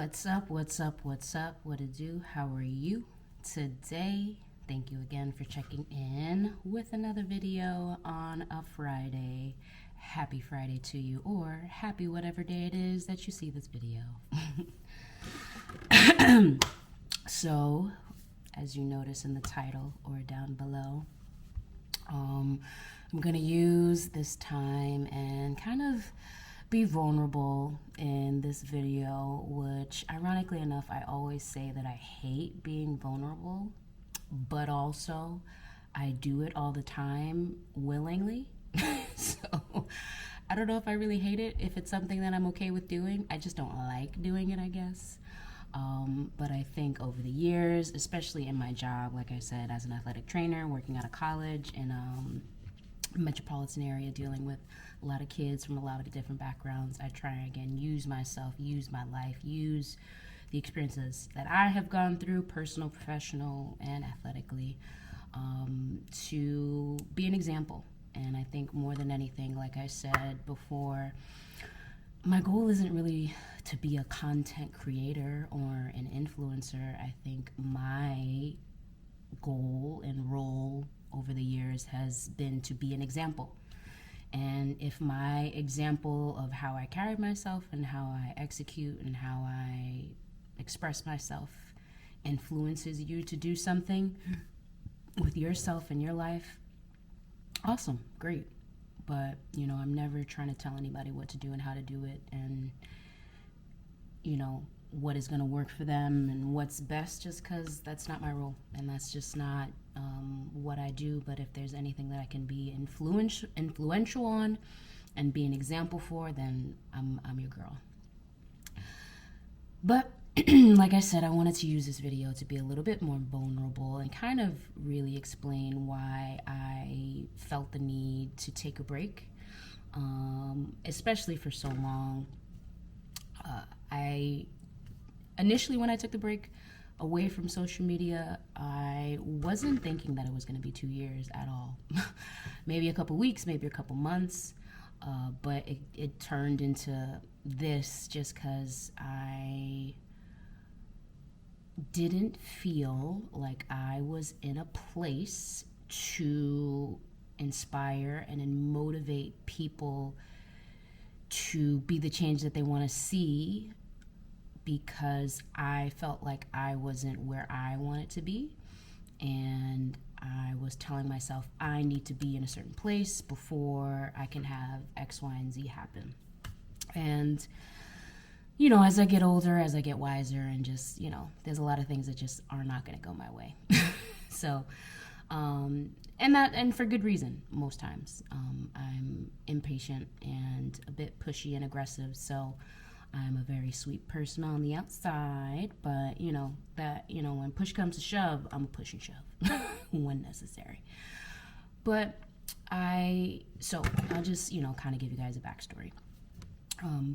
What's up? What's up? What's up? What to do? How are you today? Thank you again for checking in with another video on a Friday. Happy Friday to you, or happy whatever day it is that you see this video. So, as you notice in the title or down below, I'm going to use this time and kind of be vulnerable in this video, which ironically enough, I always say that I hate being vulnerable, but also I do it all the time willingly. So I don't know if I really hate it, if it's something that I'm okay with doing. I just don't like doing it, I guess. But I think over the years, especially in my job, like I said, as an athletic trainer, working out of college in a metropolitan area, dealing with a lot of kids from a lot of different backgrounds, I try again, use myself, use my life, use the experiences that I have gone through, personal, professional, and athletically, to be an example. And I think more than anything, like I said before, my goal isn't really to be a content creator or an influencer. I think my goal and role over the years has been to be an example. And if my example of how I carry myself and how I execute and how I express myself influences you to do something with yourself and your life, awesome, great. But, I'm never trying to tell anybody what to do and how to do it, and, what is going to work for them and what's best, just because that's not my role and that's just not what I do. But if there's anything that I can be influential on and be an example for, then I'm your girl. But like I said, I wanted to use this video to be a little bit more vulnerable and kind of really explain why I felt the need to take a break, especially for so long. Initially, when I took the break away from social media, I wasn't thinking that it was going to be 2 years at all. Maybe a couple weeks, maybe a couple months, but it turned into this just because I didn't feel like I was in a place to inspire and motivate people to be the change that they want to see, because I felt like I wasn't where I wanted to be, and I was telling myself I need to be in a certain place before I can have X, Y, and Z happen. And as I get older, as I get wiser, and just, there's a lot of things that just are not going to go my way. So, and for good reason, most times. I'm impatient and a bit pushy and aggressive, so I'm a very sweet person on the outside, but, when push comes to shove, I'm a push and shove when necessary. But I'll just, kind of give you guys a backstory.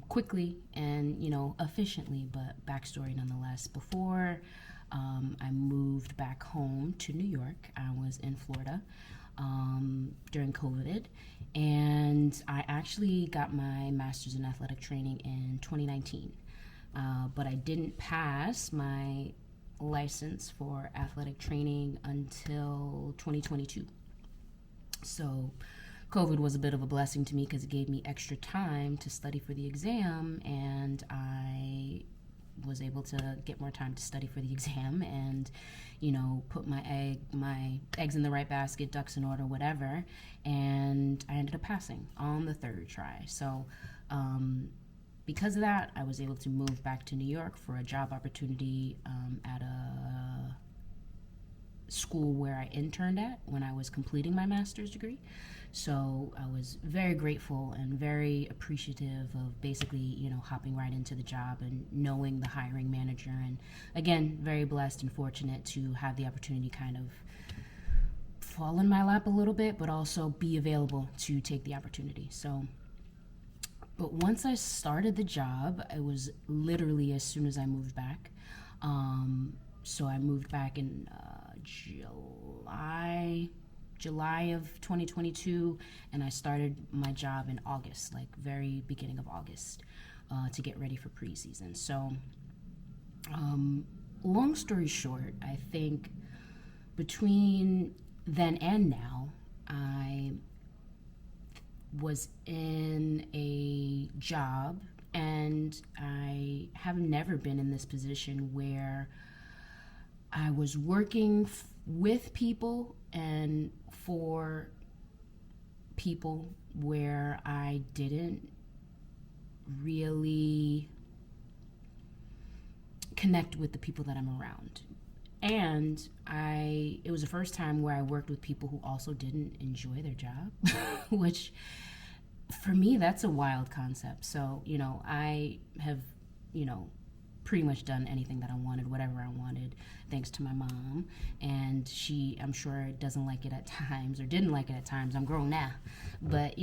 Quickly and, efficiently, but backstory nonetheless. Before I moved back home to New York, I was in Florida during COVID, and I actually got my master's in athletic training in 2019, but I didn't pass my license for athletic training until 2022. So COVID was a bit of a blessing to me because it gave me extra time to study for the exam, and I was able to get more time to study for the exam and, put my eggs in the right basket, ducks in order, whatever, and I ended up passing on the third try. So because of that, I was able to move back to New York for a job opportunity at a school where I interned at when I was completing my master's degree. So I was very grateful and very appreciative of basically, hopping right into the job and knowing the hiring manager. And again, very blessed and fortunate to have the opportunity kind of fall in my lap a little bit, but also be available to take the opportunity. So, but once I started the job, it was literally as soon as I moved back. So I moved back in July of 2022, and I started my job in August, like very beginning of August, to get ready for preseason. So Long story short, I think between then and now, I was in a job, and I have never been in this position where I was working with people and for people where I didn't really connect with the people that I'm around. And it was the first time where I worked with people who also didn't enjoy their job, which for me, that's a wild concept. So, I have, pretty much done anything that I wanted, whatever I wanted, thanks to my mom. And she, I'm sure, doesn't like it at times, or didn't like it at times. I'm grown now. But,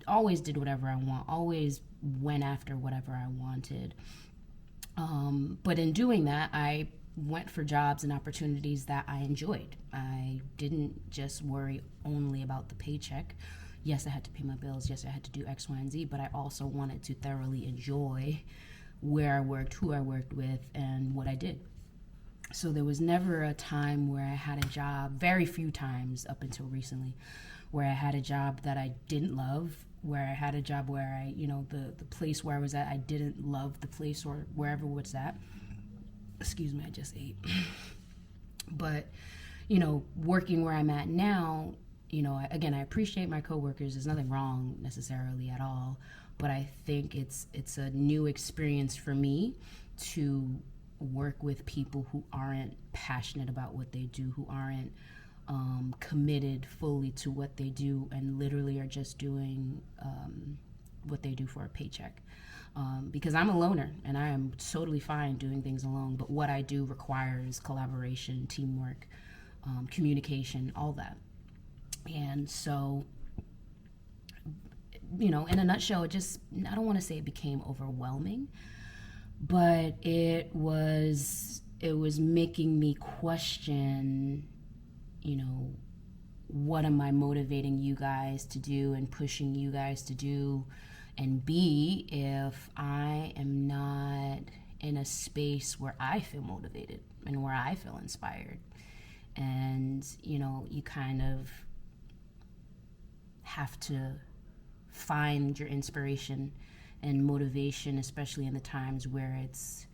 always did whatever I want, always went after whatever I wanted. But in doing that, I went for jobs and opportunities that I enjoyed. I didn't just worry only about the paycheck. Yes, I had to pay my bills. Yes, I had to do X, Y, and Z, but I also wanted to thoroughly enjoy where I worked, who I worked with, and what I did. So there was never a time where I had a job, very few times up until recently, where I had a job that I didn't love, where I had a job where the place where I was at, I didn't love the place or wherever it was at. Excuse me, I just ate. But, working where I'm at now, again, I appreciate my coworkers. There's nothing wrong necessarily at all. But I think it's a new experience for me to work with people who aren't passionate about what they do, who aren't committed fully to what they do, and literally are just doing what they do for a paycheck. Because I'm a loner, and I am totally fine doing things alone, but what I do requires collaboration, teamwork, communication, all that. And so, in a nutshell, I don't want to say it became overwhelming, but it was making me question, what am I motivating you guys to do and pushing you guys to do, and B, if I am not in a space where I feel motivated and where I feel inspired. And, you kind of have to find your inspiration and motivation, especially in the times where it's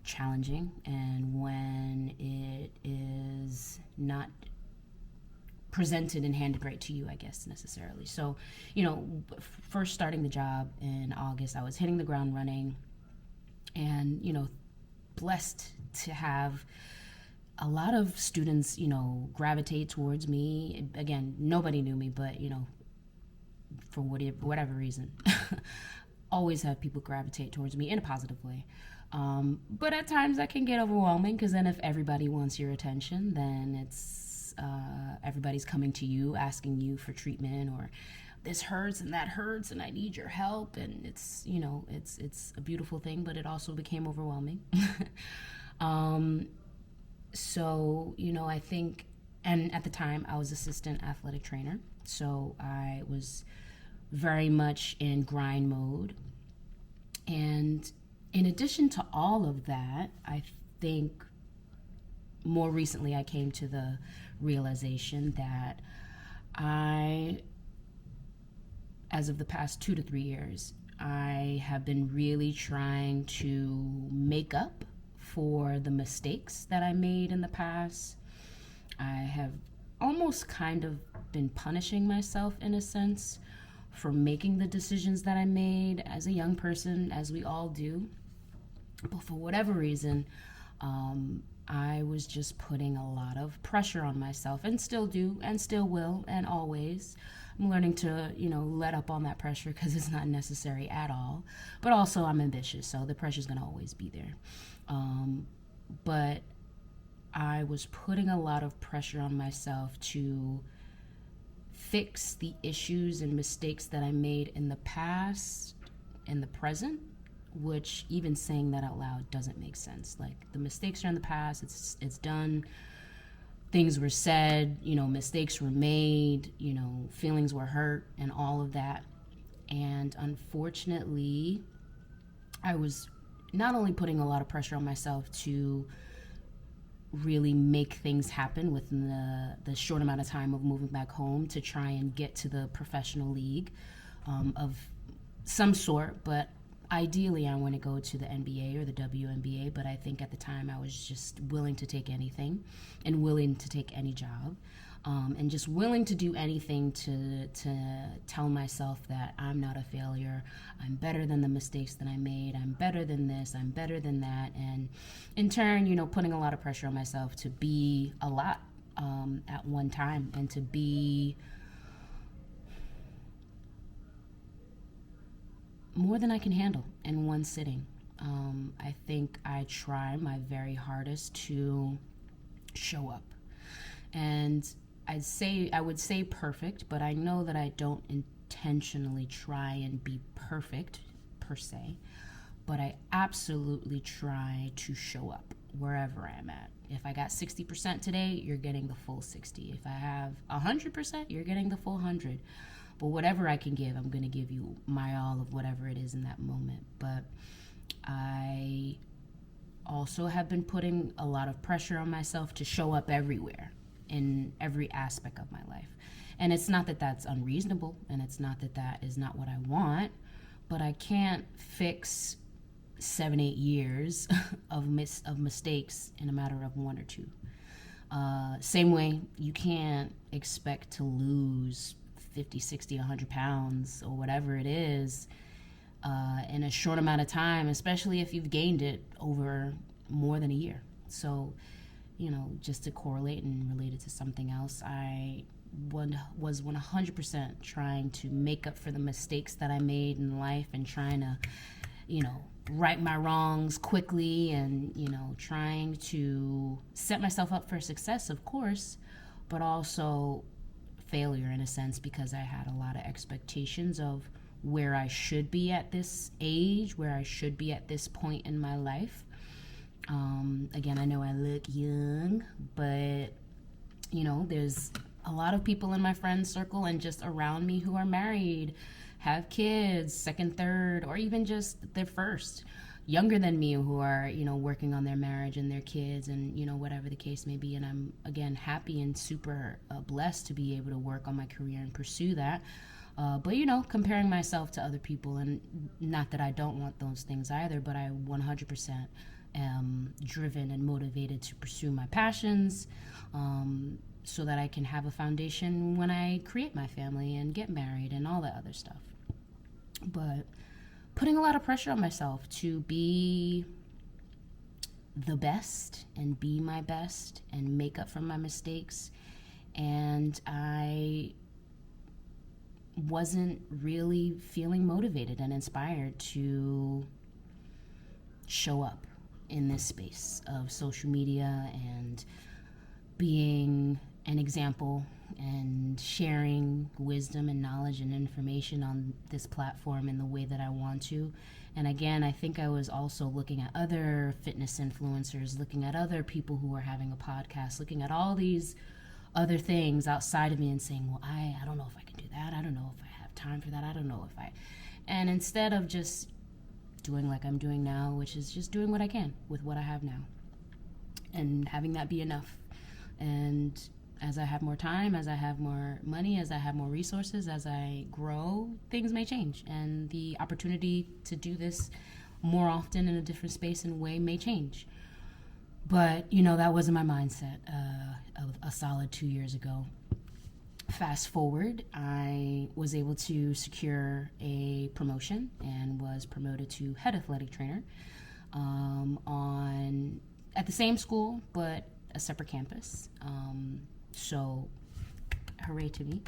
challenging and when it is not presented and handed right to you, I guess, necessarily. So, first starting the job in August, I was hitting the ground running, and, blessed to have a lot of students, gravitate towards me. Again, nobody knew me, but, for whatever reason, always have people gravitate towards me in a positive way. But at times that can get overwhelming, because then if everybody wants your attention, then it's everybody's coming to you, asking you for treatment, or this hurts and that hurts and I need your help. And it's, it's a beautiful thing, but it also became overwhelming. So, I think, and at the time I was assistant athletic trainer. So I was very much in grind mode. And in addition to all of that, I think more recently I came to the realization that as of the past 2 to 3 years, I have been really trying to make up for the mistakes that I made in the past. I have almost kind of been punishing myself in a sense for making the decisions that I made as a young person, as we all do. But for whatever reason, I was just putting a lot of pressure on myself, and still do, and still will, and always. I'm learning to, let up on that pressure, because it's not necessary at all. But also I'm ambitious, so the pressure's going to always be there. But I was putting a lot of pressure on myself to fix the issues and mistakes that I made in the past, in the present, which even saying that out loud doesn't make sense. Like, the mistakes are in the past, it's done. Things were said, mistakes were made, feelings were hurt, and all of that. And unfortunately, I was not only putting a lot of pressure on myself to really make things happen within the short amount of time of moving back home to try and get to the professional league of some sort, but ideally I want to go to the NBA or the WNBA. But I think at the time I was just willing to take anything and willing to take any job, and just willing to do anything to tell myself that I'm not a failure. I'm better than the mistakes that I made. I'm better than this. I'm better than that. And in turn, putting a lot of pressure on myself to be a lot at one time, and to be more than I can handle in one sitting. I think I try my very hardest to show up. And I would say perfect, but I know that I don't intentionally try and be perfect per se, but I absolutely try to show up wherever I'm at. If I got 60% today, you're getting the full 60. If I have 100%, you're getting the full 100. But whatever I can give, I'm going to give you my all of whatever it is in that moment. But I also have been putting a lot of pressure on myself to show up everywhere, in every aspect of my life. And it's not that that's unreasonable, and it's not that that is not what I want, but I can't fix 7-8 years of mistakes in a matter of 1 or 2. Same way, you can't expect to lose 50, 60, 100 pounds or whatever it is in a short amount of time, especially if you've gained it over more than a year. So, just to correlate and relate it to something else, I was 100% trying to make up for the mistakes that I made in life, and trying to, right my wrongs quickly, and, trying to set myself up for success, of course, but also failure in a sense, because I had a lot of expectations of where I should be at this age, where I should be at this point in my life. Again, I know I look young, but there's a lot of people in my friend circle and just around me who are married, have kids, second, third, or even just their first, younger than me, who are, working on their marriage and their kids, and, whatever the case may be. And I'm, again, happy and super blessed to be able to work on my career and pursue that. But, comparing myself to other people, and not that I don't want those things either, but I 100% am driven and motivated to pursue my passions, so that I can have a foundation when I create my family and get married and all that other stuff. But putting a lot of pressure on myself to be the best and be my best and make up for my mistakes. And I wasn't really feeling motivated and inspired to show up in this space of social media and being an example and sharing wisdom and knowledge and information on this platform in the way that I want to. And again, I think I was also looking at other fitness influencers, looking at other people who are having a podcast, looking at all these other things outside of me and saying, well, I don't know if I can do that. I don't know if I have time for that. I don't know if I... And instead of just doing like I'm doing now, which is just doing what I can with what I have now and having that be enough. And as I have more time, as I have more money, as I have more resources, as I grow, things may change. And the opportunity to do this more often in a different space and way may change. But, that wasn't my mindset a solid 2 years ago. Fast forward, I was able to secure a promotion and was promoted to head athletic trainer at the same school, but a separate campus. So hooray to me.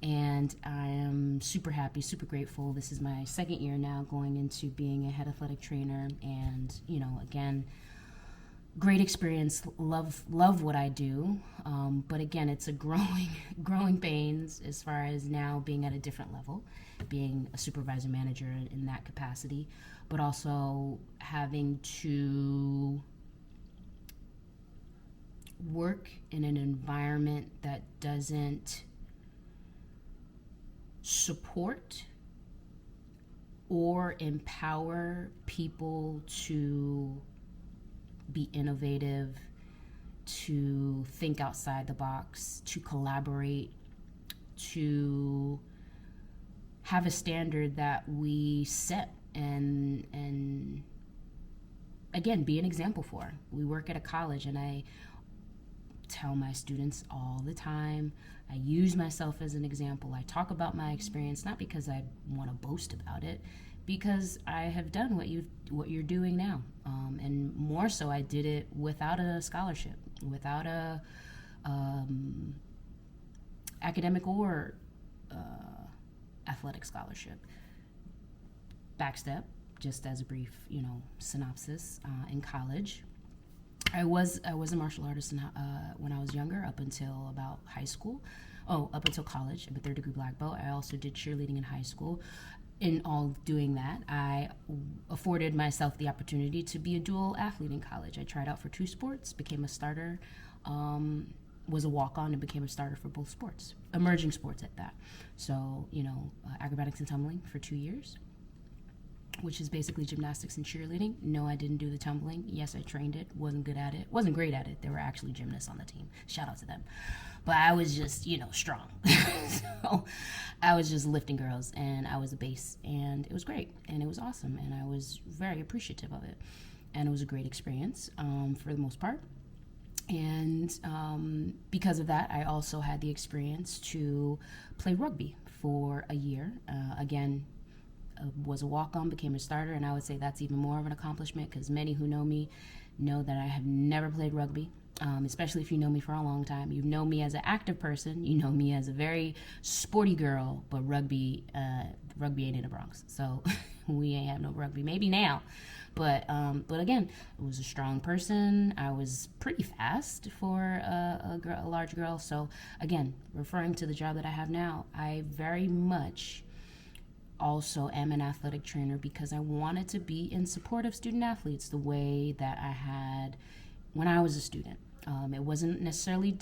And I am super happy, super grateful. This is my second year now going into being a head athletic trainer. And, again, great experience, love what I do. But again, it's a growing pains as far as now being at a different level, being a supervisor manager in that capacity, but also having to work in an environment that doesn't support or empower people to be innovative, to think outside the box, to collaborate, to have a standard that we set and again be an example for. We work at a college, and I tell my students all the time, I use myself as an example. I talk about my experience not because I want to boast about it, because I have done what you're doing now, and more so, I did it without a scholarship, without a academic or athletic scholarship. Backstep, just as a brief, synopsis. In college, I was a martial artist when I was younger, up until about high school. Up until college. I'm a third degree black belt. I also did cheerleading in high school. In all doing that, I afforded myself the opportunity to be a dual athlete in college. I tried out for 2 sports, became a starter, was a walk-on, and became a starter for both sports, emerging sports at that. So, acrobatics and tumbling for 2 years, which is basically gymnastics and cheerleading. No, I didn't do the tumbling. Yes, I trained it. Wasn't good at it. Wasn't great at it. There were actually gymnasts on the team. Shout out to them. But I was just, strong. So I was just lifting girls, and I was a base, and it was great, and it was awesome, and I was very appreciative of it. And it was a great experience for the most part. And because of that, I also had the experience to play rugby for a year. Again, was a walk-on, became a starter, and I would say that's even more of an accomplishment, because many who know me know that I have never played rugby, especially if you know me for a long time. You know me as an active person, you know me as a very sporty girl, but rugby ain't in the Bronx, so we ain't have no rugby. Maybe now, but again, I was a strong person. I was pretty fast for a large girl. So again, referring to the job that I have now, I very much also am an athletic trainer, because I wanted to be in support of student athletes the way that I had when I was a student. It wasn't necessarily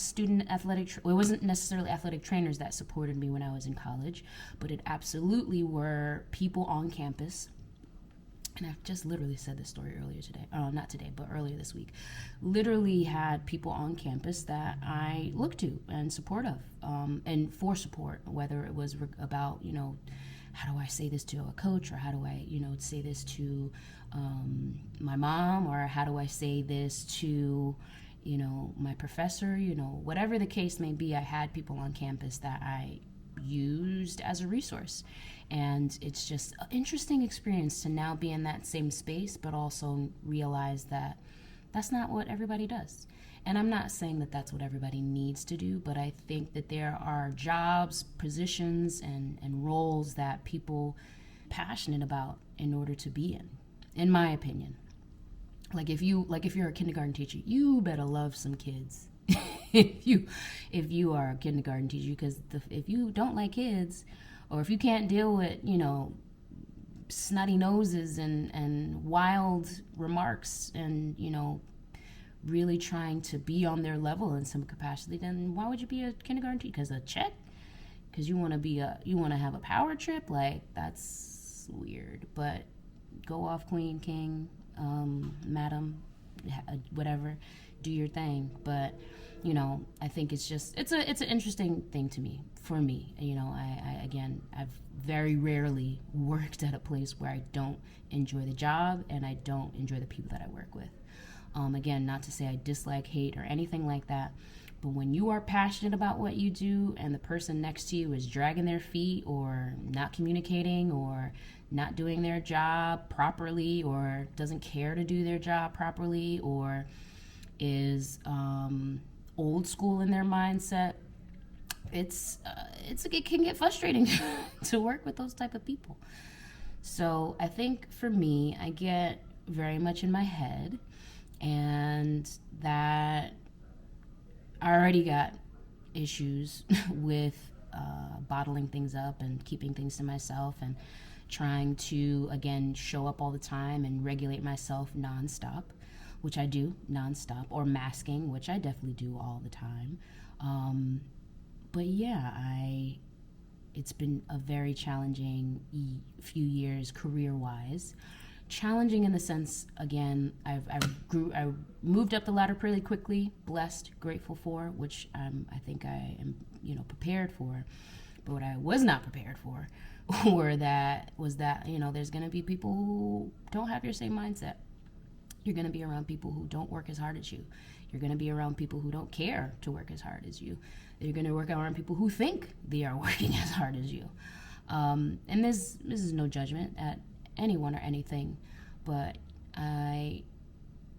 athletic trainers that supported me when I was in college, but it absolutely were people on campus. And I've just literally said this story earlier today. Not today, but earlier this week. Literally had people on campus that I looked to and support of, and for support, whether it was about, how do I say this to a coach, or how do I, say this to my mom, or how do I say this to, my professor, whatever the case may be. I had people on campus that I used as a resource. And it's just an interesting experience to now be in that same space, but also realize that that's not what everybody does. And I'm not saying that that's what everybody needs to do, but I think that there are jobs, positions, and roles that people are passionate about in order to be in my opinion. Like if you're a kindergarten teacher, you better love some kids. if you are a kindergarten teacher, because if you don't like kids, or if you can't deal with, snotty noses and wild remarks, and, really trying to be on their level in some capacity, then why would you be a kindergarten teacher? Because a check? Because you want to have a power trip? Like, that's weird. But go off, queen, king, madam, whatever, do your thing. But I think it's an interesting thing for me. I've very rarely worked at a place where I don't enjoy the job and I don't enjoy the people that I work with. Again, not to say I dislike, hate, or anything like that, but when you are passionate about what you do and the person next to you is dragging their feet, or not communicating, or not doing their job properly, or doesn't care to do their job properly, or is old school in their mindset, it can get frustrating to work with those type of people. So I think for me, I get very much in my head, and that I already got issues with bottling things up and keeping things to myself, and trying to, again, show up all the time and regulate myself nonstop, which I do nonstop, or masking, which I definitely do all the time. But yeah, it's been a very challenging few years career-wise. Challenging in the sense, again, I moved up the ladder pretty quickly, blessed, grateful for, which I think I am, prepared for. But what I was not prepared for was that, there's going to be people who don't have your same mindset. You're going to be around people who don't work as hard as you. You're going to be around people who don't care to work as hard as you. You're going to work around people who think they are working as hard as you. And this is no judgment at anyone or anything, but I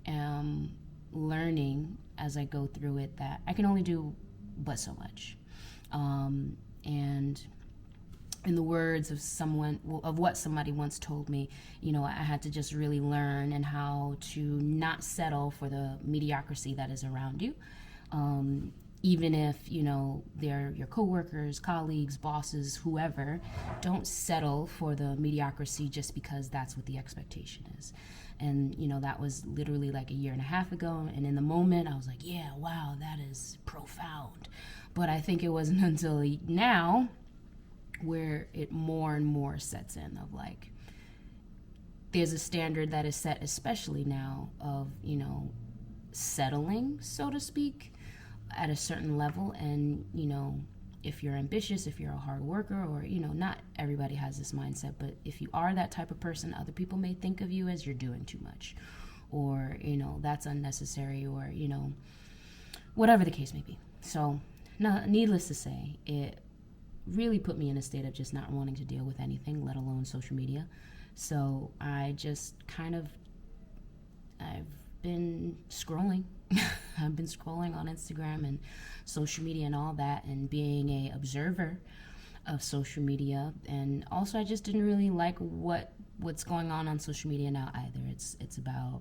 am learning as I go through it that I can only do but so much. And in the words of what somebody once told me, I had to just really learn and how to not settle for the mediocrity that is around you. Even if, they're your coworkers, colleagues, bosses, whoever, don't settle for the mediocrity just because that's what the expectation is. And, that was literally like a year and a half ago. And in the moment, I was like, yeah, wow, that is profound. But I think it wasn't until now where it more and more sets in of like, there's a standard that is set, especially now, of, settling, so to speak, at a certain level. And if you're ambitious, if you're a hard worker, or not everybody has this mindset, but if you are that type of person, other people may think of you as you're doing too much, or that's unnecessary, or whatever the case may be. So needless to say, it really put me in a state of just not wanting to deal with anything, let alone social media. So I just I've been scrolling. I've been scrolling on Instagram and social media and all that, and being a observer of social media. And also, I just didn't really like what's going on social media now either. It's about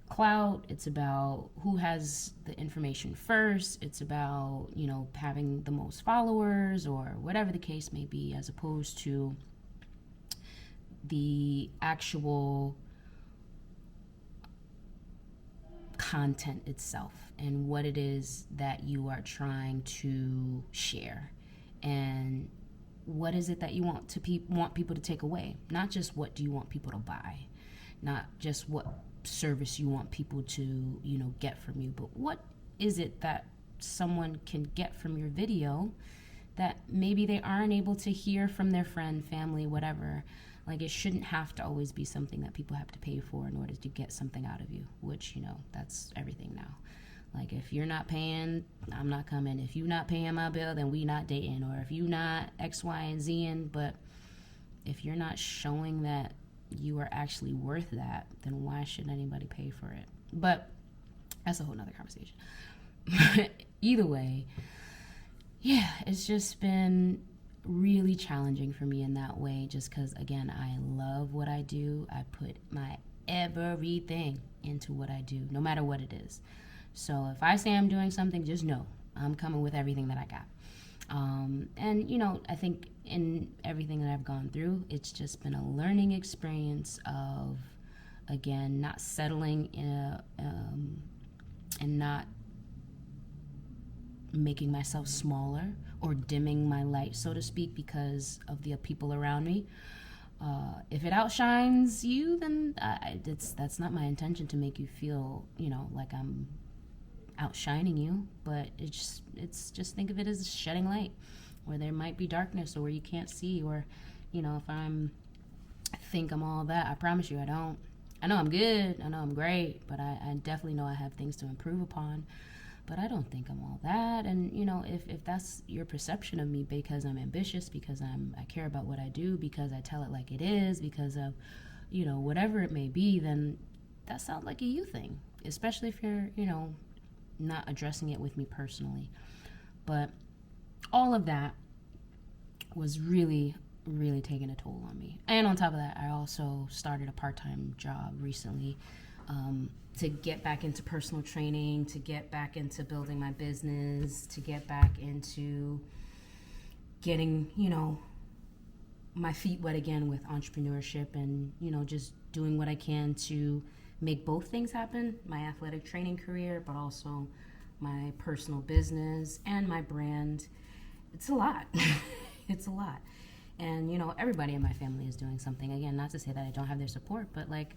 clout. It's about who has the information first. It's about having the most followers, or whatever the case may be, as opposed to the actual content itself and what it is that you are trying to share, and what is it that you want people to take away. Not just what do you want people to buy, not just what service you want people to get from you, but what is it that someone can get from your video that maybe they aren't able to hear from their friend, family, whatever. Like, it shouldn't have to always be something that people have to pay for in order to get something out of you, which, that's everything now. Like, if you're not paying, I'm not coming. If you're not paying my bill, then we not dating. Or if you not X, Y, and Z. But if you're not showing that you are actually worth that, then why should anybody pay for it? But that's a whole nother conversation. Either way, yeah, it's just been really challenging for me in that way, just because, again, I love what I do. I put my everything into what I do, no matter what it is. So if I say I'm doing something, just know I'm coming with everything that I got. And I think in everything that I've gone through, it's just been a learning experience of, again, not settling and not making myself smaller or dimming my light, so to speak, because of the people around me. If it outshines you, then that's not my intention to make you feel, like I'm outshining you. But it's just think of it as shedding light, where there might be darkness, or where you can't see, or if I think I'm all that, I promise you I don't. I know I'm good, I know I'm great, but I definitely know I have things to improve upon. But I don't think I'm all that. And if that's your perception of me, because I'm ambitious, because I care about what I do, because I tell it like it is, because of whatever it may be, then that sounds like a you thing, especially if you're not addressing it with me personally. But all of that was really, really taking a toll on me. And on top of that, I also started a part-time job recently, to get back into personal training, to get back into building my business, to get back into getting, my feet wet again with entrepreneurship, and, just doing what I can to make both things happen, my athletic training career, but also my personal business and my brand. It's a lot. It's a lot. And, everybody in my family is doing something. Again, not to say that I don't have their support, but like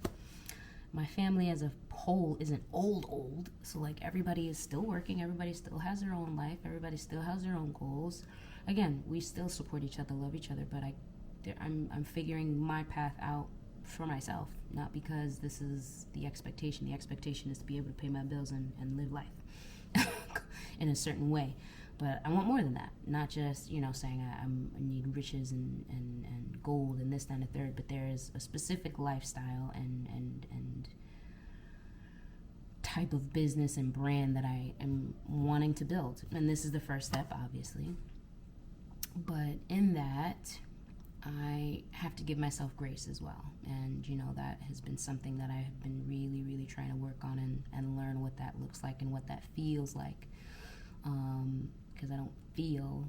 my family as a whole isn't old. So like everybody is still working. Everybody still has their own life. Everybody still has their own goals. Again, we still support each other, love each other, but I'm figuring my path out for myself, not because this is the expectation. The expectation is to be able to pay my bills and live life in a certain way. But I want more than that, not just, saying I need riches and gold and this, that, and the third, but there is a specific lifestyle and type of business and brand that I am wanting to build. And this is the first step, obviously. But in that, I have to give myself grace as well. And, that has been something that I have been really, really trying to work on and learn what that looks like and what that feels like. Because I don't feel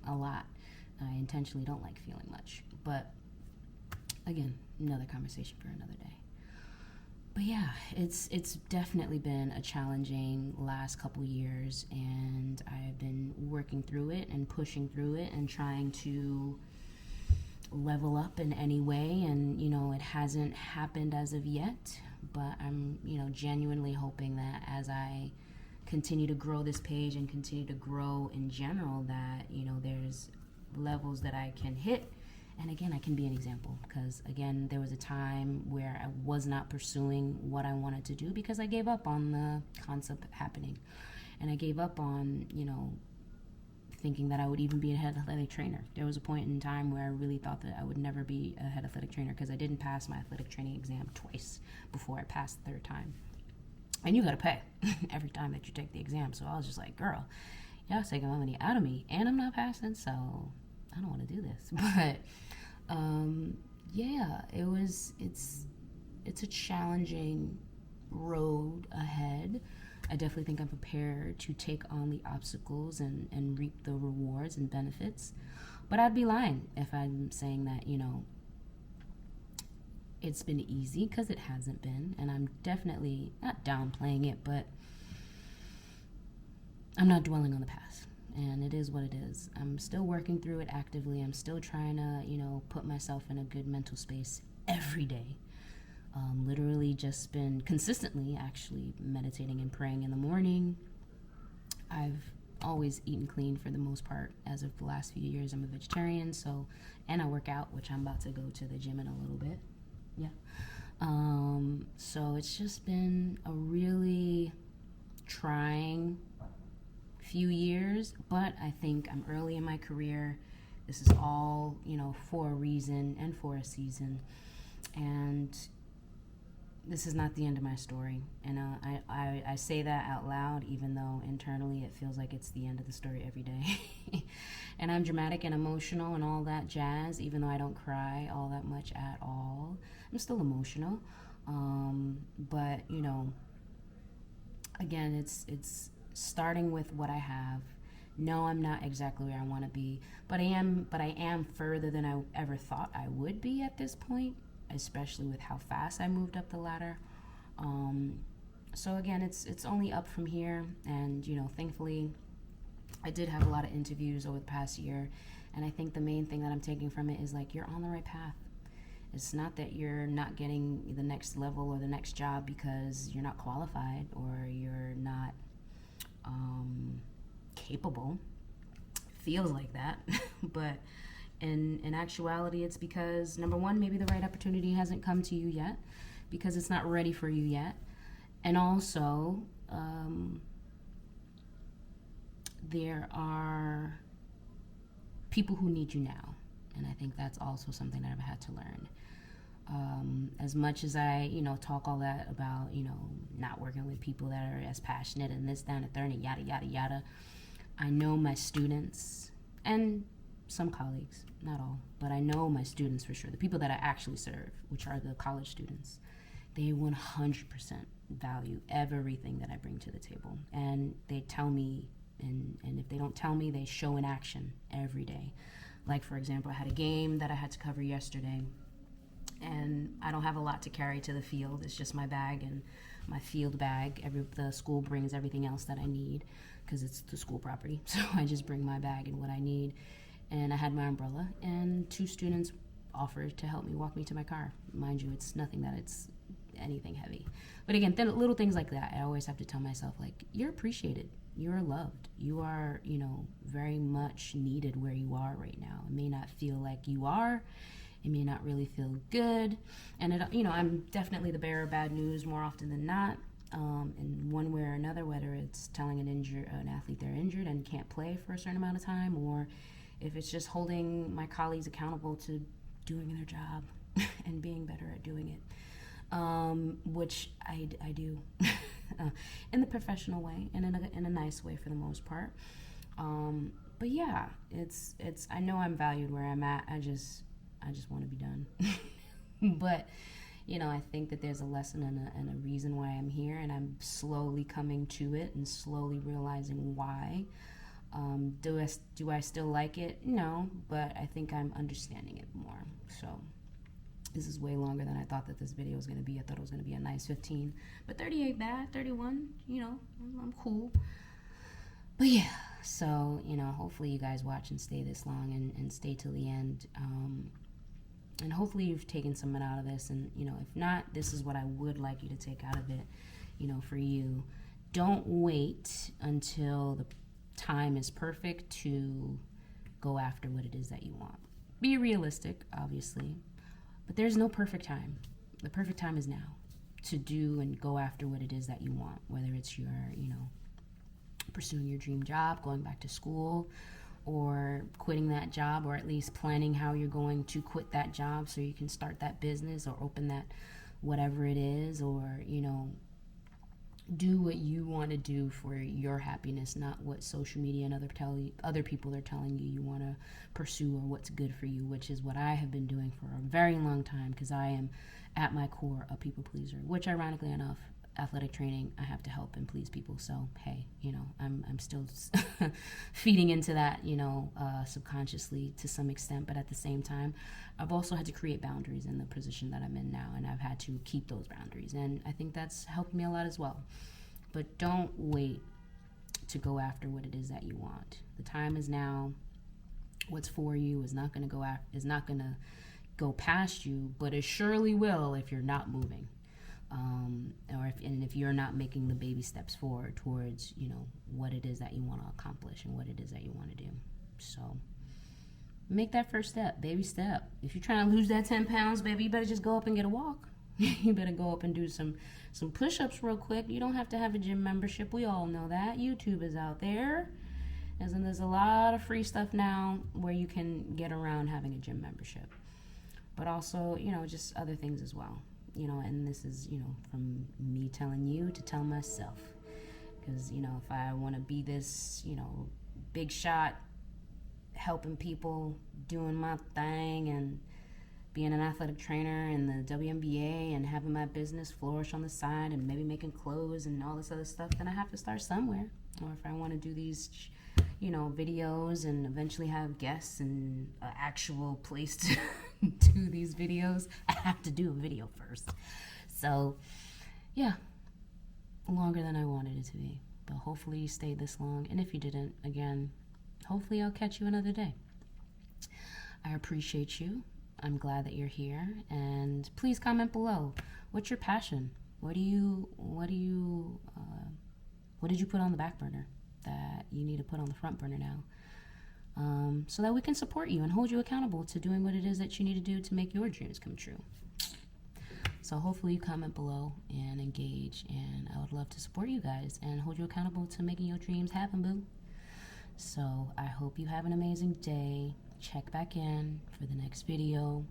a lot. I intentionally don't like feeling much. But, again, another conversation for another day. But yeah, it's definitely been a challenging last couple years, and I've been working through it and pushing through it and trying to level up in any way, and it hasn't happened as of yet, but I'm genuinely hoping that as I continue to grow this page and continue to grow in general, that there's levels that I can hit. And again, I can be an example, because again, there was a time where I was not pursuing what I wanted to do because I gave up on the concept happening. And I gave up on, thinking that I would even be a head athletic trainer. There was a point in time where I really thought that I would never be a head athletic trainer because I didn't pass my athletic training exam twice before I passed the third time. And you got to pay every time that you take the exam. So I was just like, girl, y'all taking my money out of me and I'm not passing, so I don't want to do this. But yeah, it's a challenging road ahead. I definitely think I'm prepared to take on the obstacles and reap the rewards and benefits. But I'd be lying if I'm saying that, it's been easy, because it hasn't been. And I'm definitely not downplaying it, but I'm not dwelling on the past. And it is what it is. I'm still working through it actively. I'm still trying to, put myself in a good mental space every day. Literally just been consistently actually meditating and praying in the morning. I've always eaten clean for the most part. As of the last few years, I'm a vegetarian, and I work out, which I'm about to go to the gym in a little bit. Yeah. So it's just been a really trying few years, but I think I'm early in my career. This is all, for a reason and for a season. And this is not the end of my story. And I say that out loud, even though internally it feels like it's the end of the story every day. And I'm dramatic and emotional and all that jazz, even though I don't cry all that much at all. I'm still emotional. But, again, it's starting with what I have. No, I'm not exactly where I want to be, but I am further than I ever thought I would be at this point, especially with how fast I moved up the ladder. So again, it's only up from here, and thankfully I did have a lot of interviews over the past year, and I think the main thing that I'm taking from it is like, you're on the right path. It's not that you're not getting the next level or the next job because you're not qualified or you're not capable. Feels like that. But in actuality, it's because, number one, maybe the right opportunity hasn't come to you yet because it's not ready for you yet. And also, there are people who need you now. And I think that's also something that I've had to learn. As much as I, talk all that about, not working with people that are as passionate and this, that, and the third, and yada, yada, yada, I know my students and some colleagues, not all, but I know my students for sure, the people that I actually serve, which are the college students, they 100% value everything that I bring to the table. And they tell me, and if they don't tell me, they show in action every day. Like, for example, I had a game that I had to cover yesterday, and I don't have a lot to carry to the field. It's just my bag and my field bag. The school brings everything else that I need because it's the school property. So I just bring my bag and what I need. and I had my umbrella, and 2 students offered to help me walk me to my car. Mind you, it's nothing that it's anything heavy. But again, little things like that, I always have to tell myself, like, you're appreciated. You're loved. You are, very much needed where you are right now. It may not feel like you are. It may not really feel good. And, I'm definitely the bearer of bad news more often than not. In one way or another, whether it's telling an athlete they're injured and can't play for a certain amount of time, or if it's just holding my colleagues accountable to doing their job and being better at doing it, which I do in the professional way and in a nice way for the most part. But yeah, it's I know I'm valued where I'm at. I just want to be done. But I think that there's a lesson and a reason why I'm here, and I'm slowly coming to it and slowly realizing why. Do I still like it? No, but I think I'm understanding it more. So this is way longer than I thought that this video was going to be. I thought it was going to be a nice 15, but 30 ain't bad. 31, I'm cool. But yeah, so hopefully you guys watch and stay this long and stay till the end. And hopefully you've taken something out of this. And, if not, this is what I would like you to take out of it, for you. Don't wait until the time is perfect to go after what it is that you want. Be realistic, obviously, but there's no perfect time. The perfect time is now to do and go after what it is that you want, whether it's your, pursuing your dream job, going back to school, or quitting that job, or at least planning how you're going to quit that job so you can start that business or open that whatever it is, or do what you want to do for your happiness, not what social media and other people are telling you want to pursue, or what's good for you, which is what I have been doing for a very long time, because I am at my core a people pleaser, which ironically enough, athletic training, I have to help and please people. So hey, I'm still feeding into that, subconsciously to some extent. But at the same time, I've also had to create boundaries in the position that I'm in now, and I've had to keep those boundaries, and I think that's helped me a lot as well. But don't wait to go after what it is that you want. The time is now. What's for you is not going to go past you, but it surely will if you're not moving. Or if you're not making the baby steps forward towards, what it is that you want to accomplish and what it is that you want to do. So make that first step, baby step. If you're trying to lose that 10 pounds, baby, you better just go up and get a walk. You better go up and do some push-ups real quick. You don't have to have a gym membership. We all know that. YouTube is out there. And there's a lot of free stuff now where you can get around having a gym membership. But also, just other things as well. And this is, from me telling you to tell myself. Because, if I want to be this, big shot, helping people, doing my thing, and being an athletic trainer in the WNBA and having my business flourish on the side and maybe making clothes and all this other stuff, then I have to start somewhere. Or if I want to do these, videos and eventually have guests and an actual place to do these videos, I have to do a video first. So, yeah, longer than I wanted it to be. But hopefully you stayed this long. And if you didn't, again, hopefully I'll catch you another day. I appreciate you. I'm glad that you're here. And please comment below. What's your passion? What did you put on the back burner that you need to put on the front burner now? So that we can support you and hold you accountable to doing what it is that you need to do to make your dreams come true. So hopefully you comment below and engage, and I would love to support you guys and hold you accountable to making your dreams happen, boo. So I hope you have an amazing day. Check back in for the next video.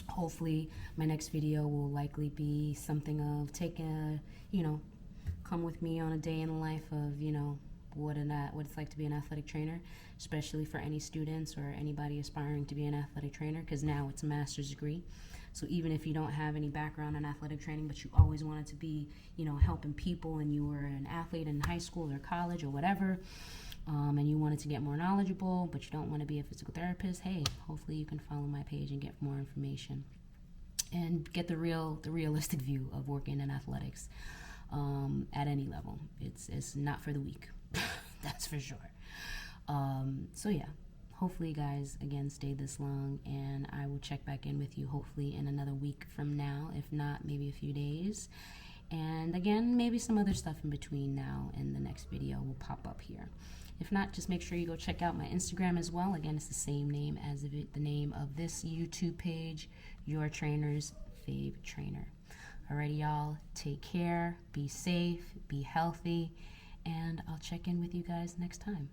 Hopefully my next video will likely be something of come with me on a day in the life of, what it's like to be an athletic trainer, especially for any students or anybody aspiring to be an athletic trainer, because now it's a master's degree. So even if you don't have any background in athletic training, but you always wanted to be, helping people, and you were an athlete in high school or college or whatever, and you wanted to get more knowledgeable, but you don't want to be a physical therapist, hey, hopefully you can follow my page and get more information and get the realistic view of working in athletics at any level. It's not for the weak. That's for sure. So yeah, hopefully you guys again stayed this long, and I will check back in with you hopefully in another week from now, if not maybe a few days. And again, maybe some other stuff in between now and the next video will pop up here. If not, just make sure you go check out my Instagram as well. Again, it's the same name as the name of this YouTube page, Your Trainer's Fave Trainer. Alrighty, y'all, take care, be safe, be healthy, and I'll check in with you guys next time.